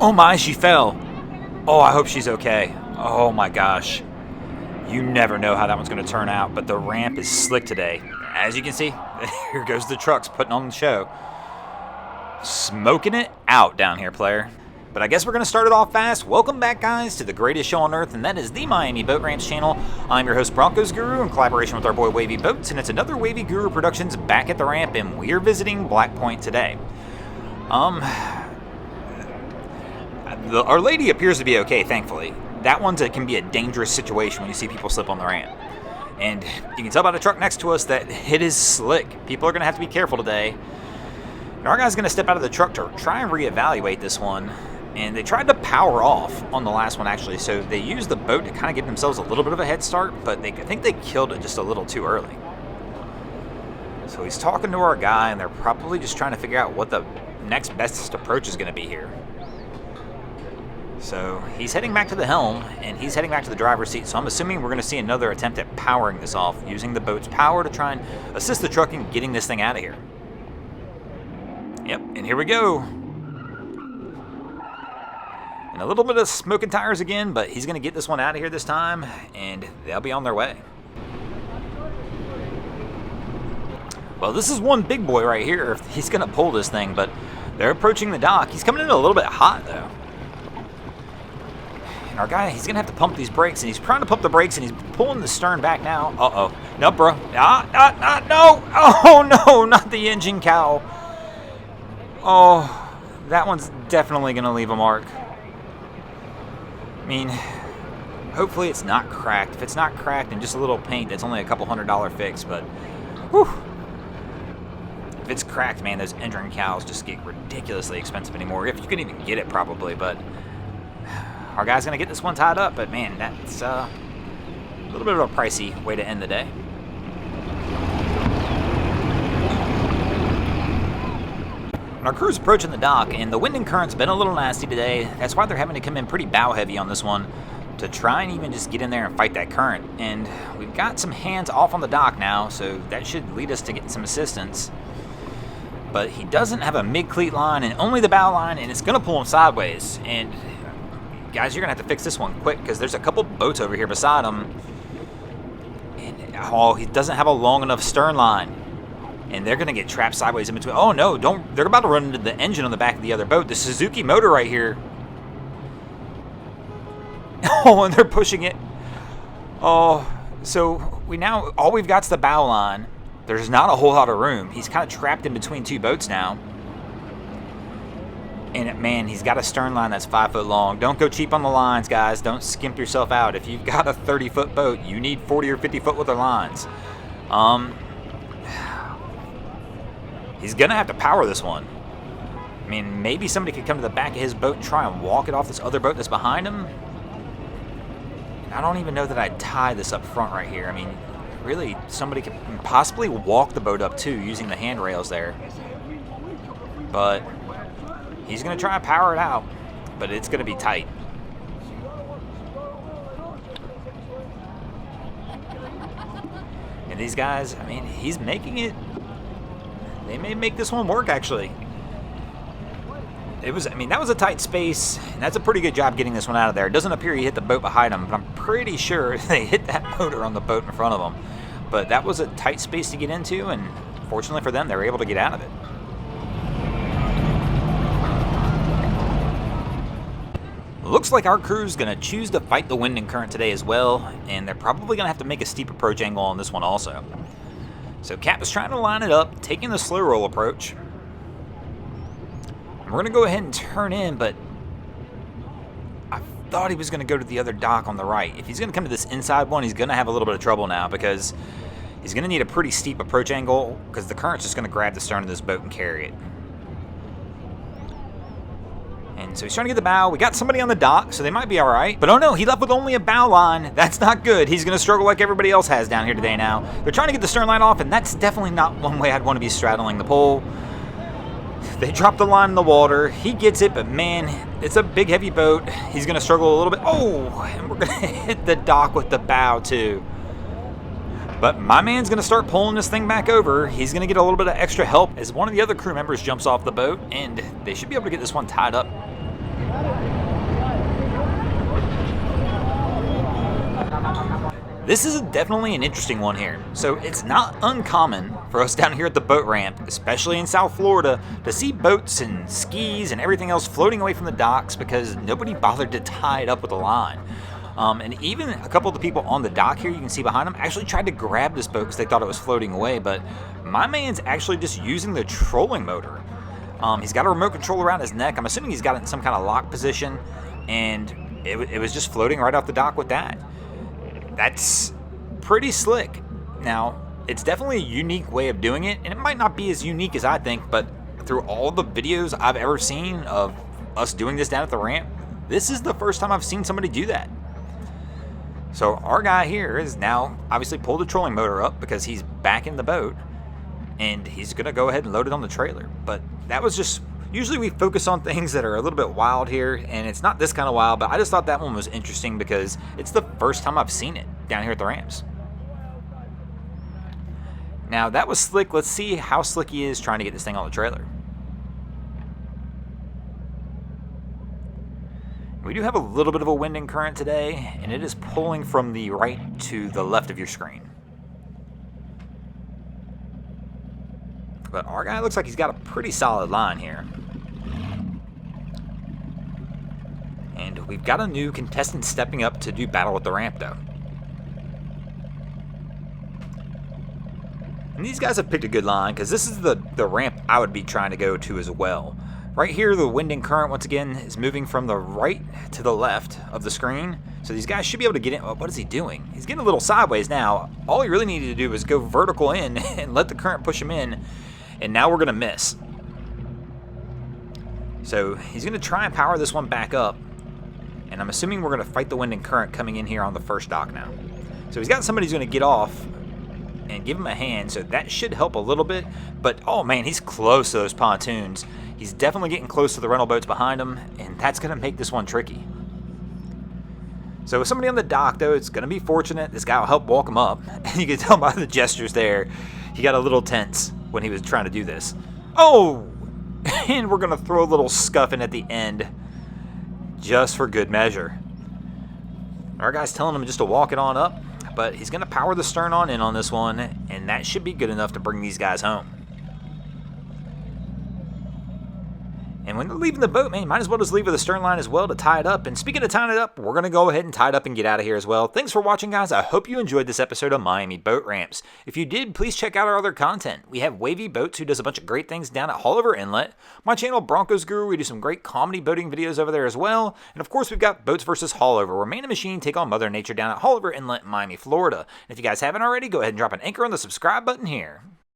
Oh my, she fell. Oh, I hope she's okay. Oh my gosh. You never know how that one's going to turn out, but the ramp is slick today. As you can see, here goes the trucks putting on the show. Smoking it out down here, player. But I guess we're going to start it off fast. Welcome back, guys, to the greatest show on earth, and that is the Miami Boat Ramps channel. I'm your host, Broncos Guru, in collaboration with our boy Wavy Boats, and it's another Wavy Guru Productions back at the ramp, and we're visiting Black Point today. Our lady appears to be okay, thankfully. That it can be a dangerous situation when you see people slip on the ramp. And you can tell by the truck next to us that it is slick. People are going to have to be careful today. And our guy's going to step out of the truck to try and reevaluate this one. And they tried to power off on the last one, actually. So they used the boat to kind of give themselves a little bit of a head start, but I think they killed it just a little too early. So he's talking to our guy, and they're probably just trying to figure out what the next bestest approach is going to be here. So he's heading back to the helm, and he's heading back to the driver's seat. So I'm assuming we're going to see another attempt at powering this off, using the boat's power to try and assist the truck in getting this thing out of here. Yep, and here we go. And a little bit of smoking tires again, but he's going to get this one out of here this time, and they'll be on their way. Well, this is one big boy right here. He's going to pull this thing, but they're approaching the dock. He's coming in a little bit hot, though. Our guy, he's going to have to pump these brakes, and he's trying to pump the brakes, and he's pulling the stern back now. Uh-oh. No, bro. No. Oh, no, not the engine cowl. Oh, that one's definitely going to leave a mark. I mean, hopefully it's not cracked. If it's not cracked and just a little paint, that's only a couple $100 fix, but whew. If it's cracked, man, those engine cowls just get ridiculously expensive anymore. If you can even get it, probably, but our guy's going to get this one tied up, but man, that's a little bit of a pricey way to end the day. And our crew's approaching the dock, and the wind and current's been a little nasty today. That's why they're having to come in pretty bow heavy on this one to try and even just get in there and fight that current. And we've got some hands off on the dock now, so that should lead us to getting some assistance. But he doesn't have a mid-cleat line and only the bow line, and it's going to pull him sideways. And guys, you're going to have to fix this one quick because there's a couple boats over here beside him. And, he doesn't have a long enough stern line. And they're going to get trapped sideways in between. Oh, no, don't. They're about to run into the engine on the back of the other boat. The Suzuki motor right here. Oh, and they're pushing it. Oh, so all we've got is the bow line. There's not a whole lot of room. He's kind of trapped in between two boats now. And man, he's got a stern line that's 5 foot long. Don't go cheap on the lines, guys. Don't skimp yourself out. If you've got a 30-foot boat, you need 40 or 50 foot with their lines. He's going to have to power this one. I mean, maybe somebody could come to the back of his boat and try and walk it off this other boat that's behind him. And I don't even know that I'd tie this up front right here. I mean, really, somebody could possibly walk the boat up too using the handrails there. But he's going to try and power it out, but it's going to be tight. And these guys, I mean, he's making it. They may make this one work, actually. That was a tight space, and that's a pretty good job getting this one out of there. It doesn't appear he hit the boat behind him, but I'm pretty sure they hit that motor on the boat in front of them. But that was a tight space to get into, and fortunately for them, they were able to get out of it. Looks like our crew's going to choose to fight the wind and current today as well, and they're probably going to have to make a steep approach angle on this one also. So Cap is trying to line it up, taking the slow roll approach. And we're going to go ahead and turn in, but I thought he was going to go to the other dock on the right. If he's going to come to this inside one, he's going to have a little bit of trouble now because he's going to need a pretty steep approach angle because the current's just going to grab the stern of this boat and carry it. And so he's trying to get the bow. We got somebody on the dock, so they might be all right. But oh no, he left with only a bow line. That's not good. He's going to struggle like everybody else has down here today now. They're trying to get the stern line off, and that's definitely not one way I'd want to be straddling the pole. They drop the line in the water. He gets it, but man, it's a big, heavy boat. He's going to struggle a little bit. Oh, and we're going to hit the dock with the bow too. But my man's going to start pulling this thing back over. He's going to get a little bit of extra help as one of the other crew members jumps off the boat, and they should be able to get this one tied up. This is definitely an interesting one here. So it's not uncommon for us down here at the boat ramp, especially in South Florida, to see boats and skis and everything else floating away from the docks because nobody bothered to tie it up with a line. And even a couple of the people on the dock here, you can see behind them, actually tried to grab this boat because they thought it was floating away, but my man's actually just using the trolling motor. He's got a remote control around his neck. I'm assuming he's got it in some kind of lock position, and it was just floating right off the dock with that. That's pretty slick. Now, it's definitely a unique way of doing it, and it might not be as unique as I think, but through all the videos I've ever seen of us doing this down at the ramp, this is the first time I've seen somebody do that. So our guy here is now obviously pulled the trolling motor up because he's back in the boat, and he's going to go ahead and load it on the trailer. But that was just, usually we focus on things that are a little bit wild here, and it's not this kind of wild, but I just thought that one was interesting because it's the first time I've seen it down here at the ramps. Now that was slick. Let's see how slick he is trying to get this thing on the trailer. We do have a little bit of a wind and current today, and it is pulling from the right to the left of your screen. But our guy looks like he's got a pretty solid line here. And we've got a new contestant stepping up to do battle with the ramp, though. And these guys have picked a good line, because this is the ramp I would be trying to go to as well. Right here, the wind and current, once again, is moving from the right to the left of the screen. So these guys should be able to get in. What is he doing? He's getting a little sideways now. All he really needed to do was go vertical in and let the current push him in. And now we're going to miss. So he's going to try and power this one back up. And I'm assuming we're going to fight the wind and current coming in here on the first dock now. So he's got somebody who's going to get off and give him a hand. So that should help a little bit. But, oh man, he's close to those pontoons. He's definitely getting close to the rental boats behind him, and that's going to make this one tricky. So with somebody on the dock, though, it's going to be fortunate. This guy will help walk him up. And you can tell by the gestures there, he got a little tense when he was trying to do this. Oh! And we're going to throw a little scuff in at the end just for good measure. Our guy's telling him just to walk it on up, but he's going to power the stern on in on this one, and that should be good enough to bring these guys home. And when they're leaving the boat, man, you might as well just leave with the stern line as well to tie it up. And speaking of tying it up, we're going to go ahead and tie it up and get out of here as well. Thanks for watching, guys. I hope you enjoyed this episode of Miami Boat Ramps. If you did, please check out our other content. We have Wavy Boats, who does a bunch of great things down at Haulover Inlet. My channel, Broncos Guru, we do some great comedy boating videos over there as well. And of course, we've got Boats vs. Haulover, where man and machine take on Mother Nature down at Haulover Inlet, Miami, Florida. And if you guys haven't already, go ahead and drop an anchor on the subscribe button here.